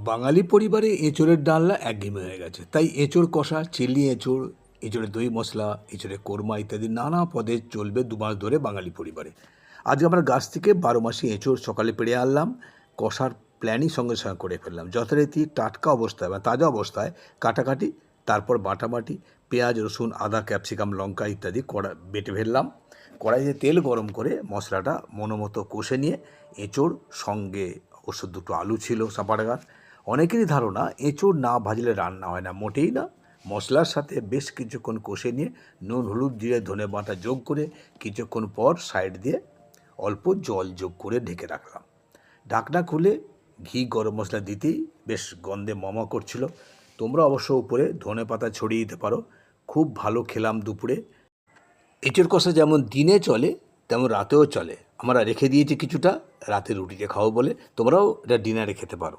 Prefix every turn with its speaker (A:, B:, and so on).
A: বাঙালি পরিবারে এঁচোড়ের ডালনা একঘেয়েমি হয়ে গেছে, তাই এঁচোড় কষা, চিলি এঁচোড়, এঁচোড়ের দই মশলা, এঁচোড়ের কোরমা ইত্যাদি নানা পদে চলবে 2 মাস ধরে বাঙালি পরিবারে। আজকে আমরা গাছ থেকে 12 মাসি এঁচোড় সকালে পেড়ে আনলাম, কষার প্ল্যানই সঙ্গে সঙ্গে করে ফেললাম। যথারীতি টাটকা অবস্থায় বা তাজা অবস্থায় কাটাকাটি, তারপর বাটাবাটি, পেঁয়াজ, রসুন, আদা, ক্যাপসিকাম, লঙ্কা ইত্যাদি বেটে ফেললাম। কড়াইতে তেল গরম করে মশলাটা মনোমতো কষে নিয়ে এঁচোড়, সঙ্গে অবশ্য 2টো আলু ছিল সাপাড়াগার। অনেকেরই ধারণা এঁচোড় না ভাজলে রান্না হয় না, মোটেই না। মশলার সাথে বেশ কিছুক্ষণ কষে নিয়ে নুন, হলুদ, জিরে, ধনে বাটা যোগ করে কিছুক্ষণ পর সাইড দিয়ে অল্প জল যোগ করে ঢেকে রাখলাম। ঢাকনা খুলে ঘি, গরম মশলা দিতেই বেশ গন্ধে মমা করছিল। তোমরা অবশ্য উপরে ধনে পাতা ছড়িয়ে দিতে পারো। খুব ভালো খেলাম দুপুরে। এঁচোড় কষা যেমন দিনে চলে তেমন রাতেও চলে। আমরা রেখে দিয়েছি কিছুটা, রাতে রুটিতে খাবো বলে। তোমরাও এটা ডিনারে খেতে পারো।